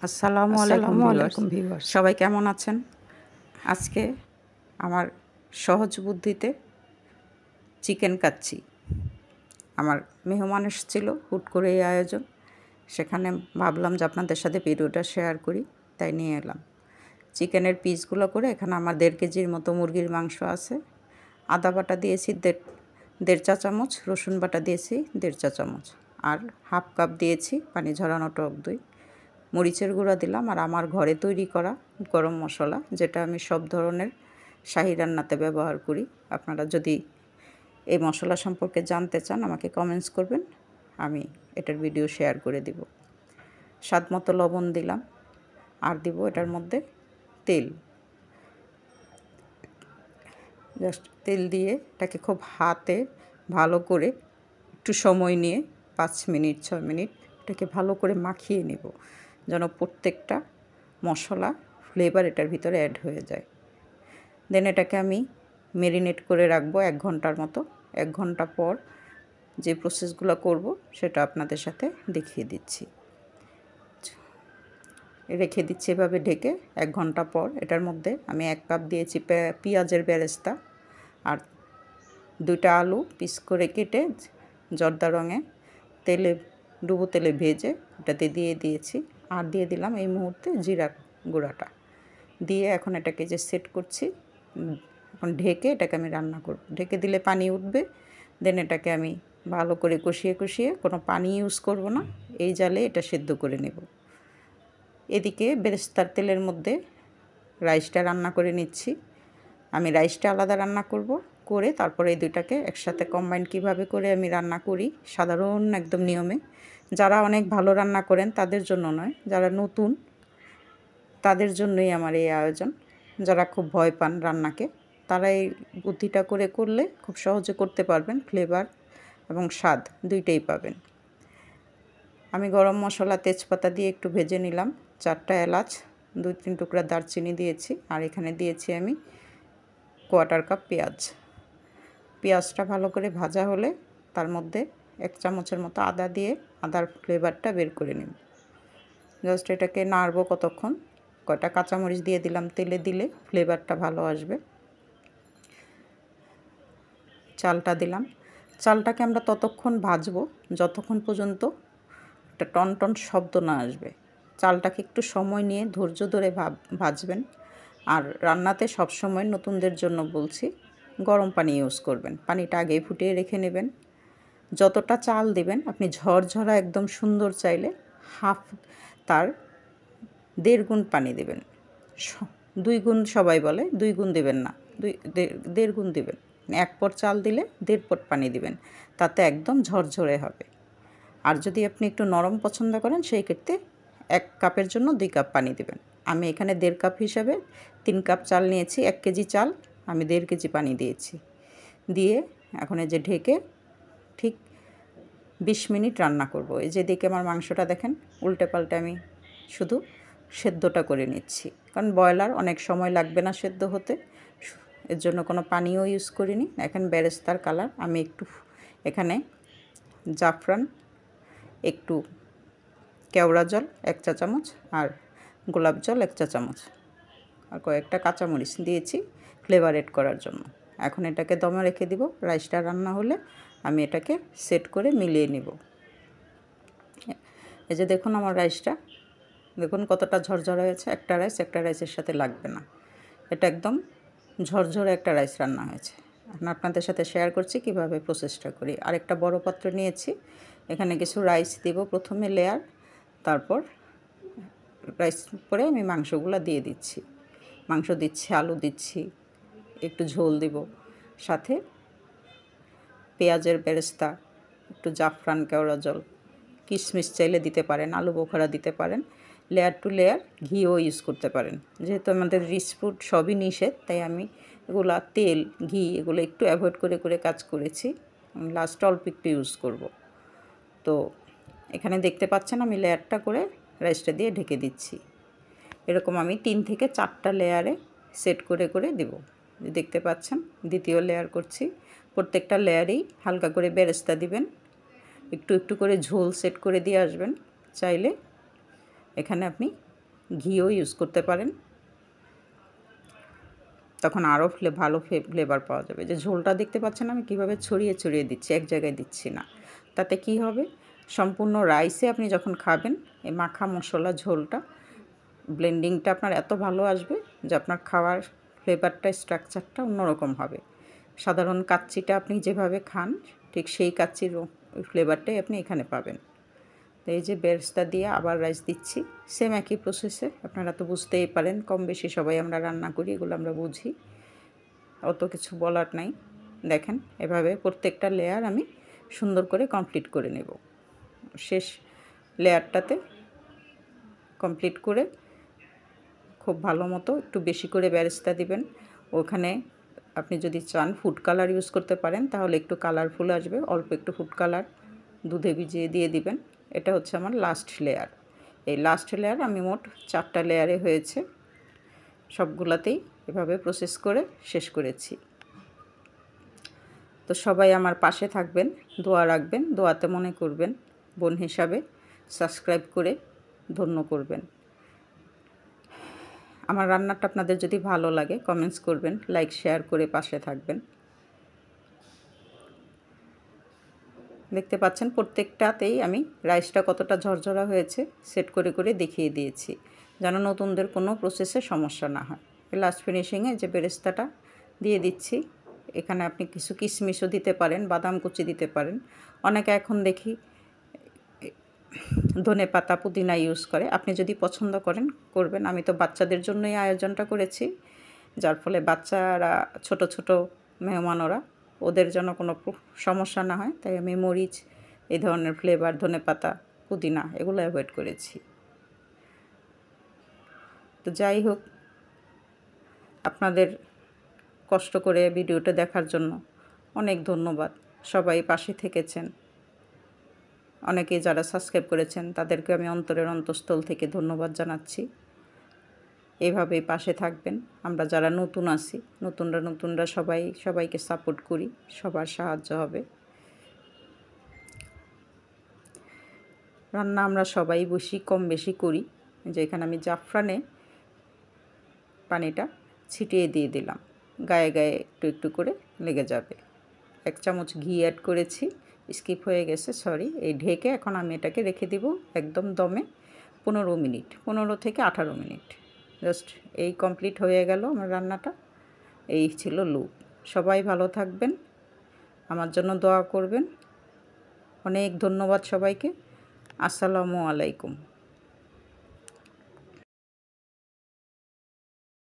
আসসালামু আলাইকুম ভিউয়ার্স, সবাই কেমন আছেন? আজকে আমার সহজ বুদ্ধিতে চিকেন কাচ্চি। আমার মেহমান এসেছিল, হুট করে এই আয়োজন। সেখানে ভাবলাম যে আপনাদের সাথে ভিডিওটা শেয়ার করি, তাই নিয়ে এলাম। চিকেনের পিসগুলো করে এখানে আমার 1.5 কেজির মতো মুরগির মাংস আছে। আদা বাটা দিয়েছি দেড় চা চামচ, রসুন বাটা দিয়েছি 1.5 চা চামচ, আর হাফ কাপ দিয়েছি পানি ঝরানো টক দই। মরিচের গুঁড়া দিলাম, আর আমার ঘরে তৈরি করা গরম মশলা, যেটা আমি সব ধরনের শাহি রান্নাতে ব্যবহার করি। আপনারা যদি এই মশলা সম্পর্কে জানতে চান আমাকে কমেন্টস করবেন, আমি এটার ভিডিও শেয়ার করে দিব। স্বাদ মতো লবণ দিলাম, আর দিব এটার মধ্যে তেল। জাস্ট তেল দিয়ে এটাকে খুব হাতে ভালো করে একটু সময় নিয়ে 5 মিনিট 6 মিনিট এটাকে ভালো করে মাখিয়ে নেব, যেন প্রত্যেকটা মশলা ফ্লেভার এটার ভিতরে অ্যাড হয়ে যায়। দেন এটাকে আমি ম্যারিনেট করে রাখবো 1 ঘন্টার মতো। 1 ঘন্টা পর যে প্রসেসগুলো করব সেটা আপনাদের সাথে দেখিয়ে দিচ্ছি। রেখে দিচ্ছি এভাবে ঢেকে। 1 ঘন্টা পর এটার মধ্যে আমি 1 কাপ দিয়েছি পেঁয়াজের বেরেস্তা, আর 2টা আলু পিস করে কেটে জর্দা রঙে ডুবো তেলে ভেজে এটাতে দিয়ে দিয়েছি। আর দিয়ে দিলাম এই মুহূর্তে জিরা গুঁড়াটা দিয়ে এখন এটাকে যে সেট করছি। এখন ঢেকে এটাকে আমি রান্না করব। ঢেকে দিলে পানি উঠবে। দেন এটাকে আমি ভালো করে কষিয়ে কোনো পানি ইউজ করব না, এই জালে এটা সেদ্ধ করে নেব। এদিকে বেরেস্তার তেলের মধ্যে রাইসটা রান্না করে নিচ্ছি। আমি রাইসটা আলাদা রান্না করে তারপরে এই দুইটাকে একসাথে কম্বাইন কিভাবে করে আমি রান্না করি সাধারণ একদম নিয়মে। যারা অনেক ভালো রান্না করেন তাদের জন্য নয়, যারা নতুন তাদের জন্যই আমার এই আয়োজন। যারা খুব ভয় পান রান্নাকে, তারা এই বুদ্ধিটা করলে খুব সহজে করতে পারবেন। ফ্লেভার এবং স্বাদ দুইটাই পাবেন। আমি গরম মশলা তেজপাতা দিয়ে একটু ভেজে নিলাম। 4টা এলাচ, 2-3 টুকরা দারচিনি দিয়েছি, আর এখানে দিয়েছি আমি 1/4 কাপ পেঁয়াজ। পেঁয়াজটা ভালো করে ভাজা হলে তার মধ্যে 1 চামচের মতো আদা দিয়ে আদার ফ্লেভারটা বের করে নেব। জাস্ট এটাকে নাড়বো কতক্ষণ। কয়টা কাঁচামরিচ দিয়ে দিলাম, তেলে দিলে ফ্লেভারটা ভালো আসবে। চালটা দিলাম। চালটাকে আমরা ততক্ষণ ভাজবো যতক্ষণ পর্যন্ত একটা টনটন শব্দ না আসবে। চালটাকে একটু সময় নিয়ে ধৈর্য ধরে ভাজবেন। আর রান্নাতে সবসময় নতুনদের জন্য বলছি, গরম পানি ইউজ করবেন। পানিটা আগেই ফুটিয়ে রেখে নেবেন। যতটা চাল দিবেন আপনি ঝরঝরা একদম সুন্দর চাইলে তার 1.5 গুণ পানি দেবেন। 2 গুণ সবাই বলে, 2 গুণ দিবেন না, 1.5 গুণ দিবেন। 1 পট চাল দিলে 1.5 পট পানি দিবেন, তাতে একদম ঝরঝরে হবে। আর যদি আপনি একটু নরম পছন্দ করেন সেই ক্ষেত্রে 1 কাপের জন্য 2 কাপ পানি দেবেন। আমি এখানে 1.5 কাপ হিসাবে 3 কাপ চাল নিয়েছি। 1 কেজি চাল আমি 1.5 কেজি পানি দিয়েছি। দিয়ে এখন এই যে ঢেকে ঠিক 20 মিনিট রান্না করব। এই যে দিকে আমার মাংসটা দেখেন, উল্টে পাল্টে আমি শুধু সেদ্ধটা করে নিচ্ছি, কারণ ব্রয়লার অনেক সময় লাগবে না সেদ্ধ হতে। এর জন্য কোনো পানিও ইউজ করিনি। এখন বেরেস্তার কালার আমি একটু এখানে জাফরান, একটু কেওড়া জল 1 চা চামচ, আর গোলাপ জল 1 চা চামচ, আর কয়েকটা কাঁচামরিচ দিয়েছি ফ্লেভার এড করার জন্য। এখন এটাকে দমে রেখে দিব। রাইসটা রান্না হলে আমি এটাকে সেট করে মিলিয়ে নিব। এই যে দেখুন আমার রাইসটা, দেখুন কতটা ঝরঝরে হয়েছে। একটা রাইসের সাথে লাগবে না, এটা একদম ঝরঝরে একটা রাইস রান্না হয়েছে। এখন আপনাদের সাথে শেয়ার করছি কিভাবে প্রসেসটা করি। আরেকটা বড় পাত্র নিয়েছি, এখানে কিছু রাইস দিব প্রথমে লেয়ার, তারপর রাইস পরে আমি মাংসগুলো দিয়ে দিচ্ছি। মাংস দিচ্ছি, আলু দিচ্ছি, একটু ঝোল দিব, সাথে পেঁয়াজের বেরেস্তা, একটু জাফরান, কেওড়া জল, কিশমিশ চাইলে দিতে পারেন, আলু বোখরা দিতে পারেন, লেয়ার টু লেয়ার ঘিও ইউজ করতে পারেন। যেহেতু আমাদের রিচ ফুড সবই নিষেধ, তাই আমি এগুলা তেল ঘি এগুলো একটু অ্যাভয়েড করে কাজ করেছি। লাস্ট অল্প একটু ইউজ করব। তো এখানে দেখতে পাচ্ছেন আমি লেয়ারটা করে রাইসটা দিয়ে ঢেকে দিচ্ছি। এরকম আমি 3 থেকে 4টা লেয়ারে সেট করে দেব। দেখতে পাচ্ছেন দ্বিতীয় লেয়ার করছি। প্রত্যেকটা লেয়ারেই হালকা করে বেরেস্তা দিবেন, একটু করে ঝোল সেট করে দিয়ে আসবেন। চাইলে এখানে আপনি ঘিও ইউজ করতে পারেন, তখন আরও ভালো ফ্লেভার পাওয়া যাবে। যে ঝোলটা দেখতে পাচ্ছেন আমি কীভাবে ছড়িয়ে ছড়িয়ে দিচ্ছি, এক জায়গায় দিচ্ছি না। তাতে কি হবে, সম্পূর্ণ রাইসে আপনি যখন খাবেন এই মাখা মশলা ঝোলটা ব্লেন্ডিংটা আপনার এত ভালো আসবে যে আপনার খাওয়ার ফ্লেভারটা স্ট্রাকচারটা অন্যরকম হবে। সাধারণ কাচ্চিটা আপনি যেভাবে খান ঠিক সেই কাচ্চির ফ্লেভারটাই আপনি এখানে পাবেন। তো এই যে বেরেস্তা দিয়ে আবার রাইস দিচ্ছি, সেম একই প্রসেসে। আপনারা তো বুঝতেই পারেন, কম বেশি সবাই আমরা রান্না করি, এগুলো আমরা বুঝি, অত কিছু বলার নাই। দেখেন এভাবে প্রত্যেকটা লেয়ার আমি সুন্দর করে কমপ্লিট করে নেব। শেষ লেয়ারটাতে কমপ্লিট করে খুব ভালো মতো একটু বেশি করে বেরেস্তা দিবেন। ওখানে আপনি যদি চান ফুড কালার ইউজ করতে পারেন, তাহলে একটু কালারফুল আসবে। অল্প একটু ফুড কালার দুধে ভিজিয়ে দিয়ে দিবেন। এটা হচ্ছে আমার লাস্ট লেয়ার। এই লাস্ট লেয়ার আমি মোট 4টা লেয়ারে হয়েছে, সবগুলাতেই এভাবে প্রসেস করে শেষ করেছি। তো সবাই আমার পাশে থাকবেন, দোয়া রাখবেন, দোয়াতে মনে করবেন, বোন হিসাবে সাবস্ক্রাইব করে ধন্য করবেন। আমার রান্নাটা আপনাদের যদি ভালো লাগে কমেন্টস করবেন, লাইক শেয়ার করে পাশে থাকবেন। দেখতে পাচ্ছেন প্রত্যেকটাতেই আমি রাইসটা কতটা ঝরঝরা হয়েছে সেট করে করে দেখিয়ে দিয়েছি, যেন নতুনদের কোনো প্রসেসে সমস্যা না হয়। লাস্ট ফিনিশিংয়ে যে বেরেস্তাটা দিয়ে দিচ্ছি, এখানে আপনি কিছু কিশমিশও দিতে পারেন, বাদাম কুচি দিতে পারেন। অনেকে এখন দেখি ধনে পাতা পুদিনা ইউজ করে, আপনি যদি পছন্দ করেন করবেন। আমি তো বাচ্চাদের জন্যই আয়োজনটা করেছি, যার ফলে বাচ্চারা ছোট ছোট মেহমানরা ওদের জন্য কোনো সমস্যা না হয়, তাই আমি মরিচ এই ধরনের ফ্লেভার ধনে পাতা পুদিনা এগুলো অ্যাভয়েড করেছি। তো যাই হোক, আপনাদের কষ্ট করে ভিডিওটা দেখার জন্য অনেক ধন্যবাদ। সবাই পাশে থেকেছেন, অনেকে যারা সাবস্ক্রাইব করেছেন তাদেরকে আমি অন্তরের অন্তঃস্থল থেকে ধন্যবাদ জানাচ্ছি। এভাবেই পাশে থাকবেন। আমরা যারা নতুন আছি, নতুনরা সবাইকে সাপোর্ট করি, সবার সাহায্য হবে। রান্না আমরা সবাই কম বেশি করি। যে এখানে আমি জাফরানে পানিটা ছিটিয়ে দিয়ে দিলাম, গায়ে গায়ে একটু একটু করে লেগে যাবে। 1 চামচ ঘি অ্যাড করেছি, স্কিপ হয়ে গেছে, সরি। এই ঢেকে এখন আমি এটাকে রেখে দিব একদম দমে 15 মিনিট, 15 থেকে 18 মিনিট। জাস্ট এই কমপ্লিট হয়ে গেল আমার রান্নাটা। এই ছিল লুক। সবাই ভালো থাকবেন, আমার জন্য দোয়া করবেন। অনেক ধন্যবাদ সবাইকে। আসসালামু আলাইকুম।